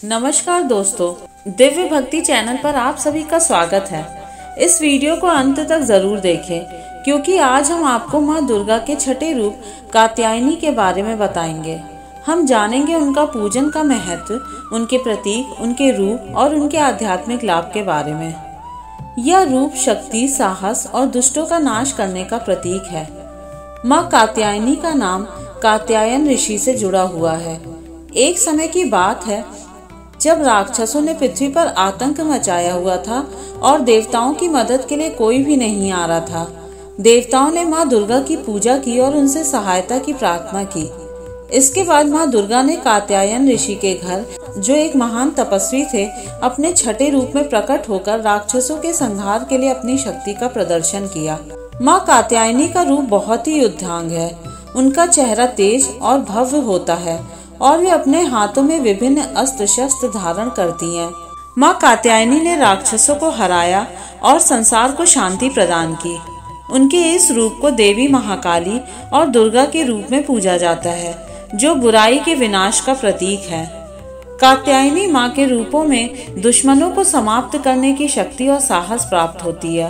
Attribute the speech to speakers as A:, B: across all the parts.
A: नमस्कार दोस्तों, दिव्य भक्ति चैनल पर आप सभी का स्वागत है। इस वीडियो को अंत तक जरूर देखें क्योंकि आज हम आपको माँ दुर्गा के छठे रूप कात्यायनी के बारे में बताएंगे। हम जानेंगे उनका पूजन का महत्व, उनके प्रतीक, उनके रूप और उनके आध्यात्मिक लाभ के बारे में। यह रूप शक्ति, साहस और दुष्टों का नाश करने का प्रतीक है। माँ कात्यायनी का नाम कात्यायन ऋषि से जुड़ा हुआ है। एक समय की बात है जब राक्षसों ने पृथ्वी पर आतंक मचाया हुआ था और देवताओं की मदद के लिए कोई भी नहीं आ रहा था। देवताओं ने माँ दुर्गा की पूजा की और उनसे सहायता की प्रार्थना की। इसके बाद माँ दुर्गा ने कात्यायन ऋषि के घर, जो एक महान तपस्वी थे, अपने छठे रूप में प्रकट होकर राक्षसों के संहार के लिए अपनी शक्ति का प्रदर्शन किया। माँ कात्यायनी का रूप बहुत ही युद्धांग है। उनका चेहरा तेज और भव्य होता है और वे अपने हाथों में विभिन्न अस्त्र शस्त्र धारण करती हैं। माँ कात्यायनी ने राक्षसों को हराया और संसार को शांति प्रदान की। उनके इस रूप को देवी महाकाली और दुर्गा के रूप में पूजा जाता है, जो बुराई के विनाश का प्रतीक है। कात्यायनी माँ के रूपों में दुश्मनों को समाप्त करने की शक्ति और साहस प्राप्त होती है।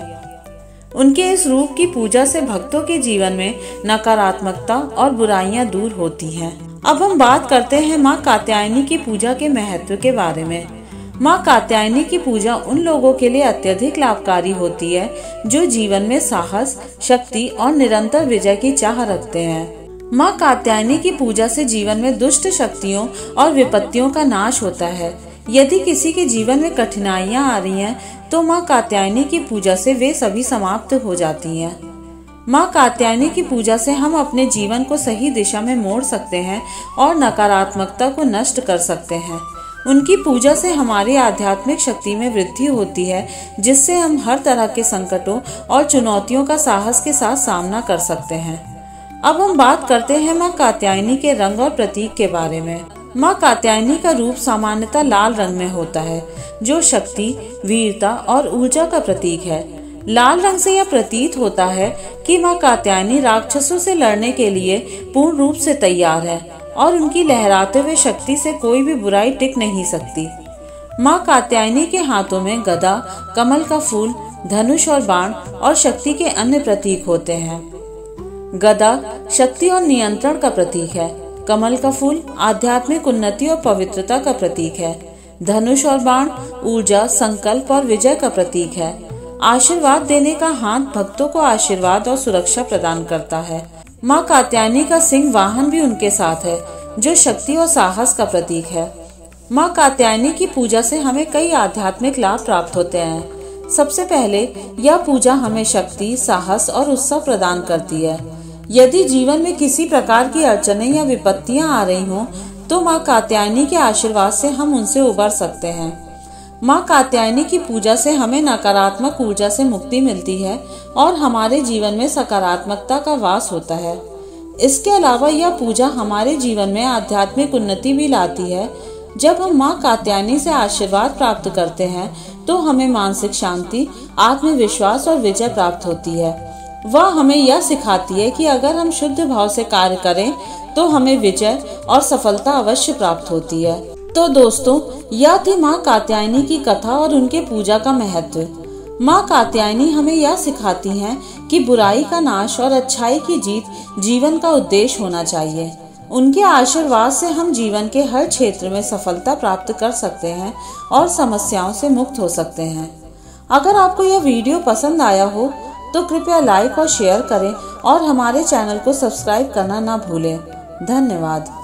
A: उनके इस रूप की पूजा से भक्तों के जीवन में नकारात्मकता और बुराइयां दूर होती हैं। अब हम बात करते हैं माँ कात्यायनी की पूजा के महत्व के बारे में। माँ कात्यायनी की पूजा उन लोगों के लिए अत्यधिक लाभकारी होती है जो जीवन में साहस, शक्ति और निरंतर विजय की चाह रखते हैं। माँ कात्यायनी की पूजा से जीवन में दुष्ट शक्तियों और विपत्तियों का नाश होता है। यदि किसी के जीवन में कठिनाइयां आ रही हैं, तो माँ कात्यायनी की पूजा से वे सभी समाप्त हो जाती हैं। माँ कात्यायनी की पूजा से हम अपने जीवन को सही दिशा में मोड़ सकते हैं और नकारात्मकता को नष्ट कर सकते हैं। उनकी पूजा से हमारी आध्यात्मिक शक्ति में वृद्धि होती है, जिससे हम हर तरह के संकटों और चुनौतियों का साहस के साथ सामना कर सकते हैं। अब हम बात करते हैं माँ कात्यायनी के रंग और प्रतीक के बारे में। माँ कात्यायनी का रूप सामान्यतः लाल रंग में होता है, जो शक्ति, वीरता और ऊर्जा का प्रतीक है। लाल रंग से यह प्रतीत होता है कि माँ कात्यायनी राक्षसों से लड़ने के लिए पूर्ण रूप से तैयार है और उनकी लहराते हुए शक्ति से कोई भी बुराई टिक नहीं सकती। माँ कात्यायनी के हाथों में गदा, कमल का फूल, धनुष और बाण और शक्ति के अन्य प्रतीक होते हैं। गदा शक्ति और नियंत्रण का प्रतीक है। कमल का फूल आध्यात्मिक उन्नति और पवित्रता का प्रतीक है। धनुष और बाण ऊर्जा, संकल्प और विजय का प्रतीक है। आशीर्वाद देने का हाथ भक्तों को आशीर्वाद और सुरक्षा प्रदान करता है। माँ कात्यायनी का सिंह वाहन भी उनके साथ है, जो शक्ति और साहस का प्रतीक है। माँ कात्यायनी की पूजा से हमें कई आध्यात्मिक लाभ प्राप्त होते हैं। सबसे पहले यह पूजा हमें शक्ति, साहस और उत्साह प्रदान करती है। यदि जीवन में किसी प्रकार की अड़चनें या विपत्तियां आ रही हों, तो माँ कात्यायनी के आशीर्वाद से हम उनसे उबर सकते हैं। माँ कात्यायनी की पूजा से हमें नकारात्मक ऊर्जा से मुक्ति मिलती है और हमारे जीवन में सकारात्मकता का वास होता है। इसके अलावा यह पूजा हमारे जीवन में आध्यात्मिक उन्नति भी लाती है। जब हम माँ कात्यायनी से आशीर्वाद प्राप्त करते हैं, तो हमें मानसिक शांति, आत्मविश्वास और विजय प्राप्त होती है। वह हमें यह सिखाती है कि अगर हम शुद्ध भाव से कार्य करें, तो हमें विजय और सफलता अवश्य प्राप्त होती है। तो दोस्तों, यह थी माँ कात्यायनी की कथा और उनके पूजा का महत्व। माँ कात्यायनी हमें यह सिखाती हैं कि बुराई का नाश और अच्छाई की जीत जीवन का उद्देश्य होना चाहिए। उनके आशीर्वाद से हम जीवन के हर क्षेत्र में सफलता प्राप्त कर सकते हैं और समस्याओं से मुक्त हो सकते हैं। अगर आपको यह वीडियो पसंद आया हो तो कृपया लाइक और शेयर करें और हमारे चैनल को सब्सक्राइब करना ना भूलें। धन्यवाद।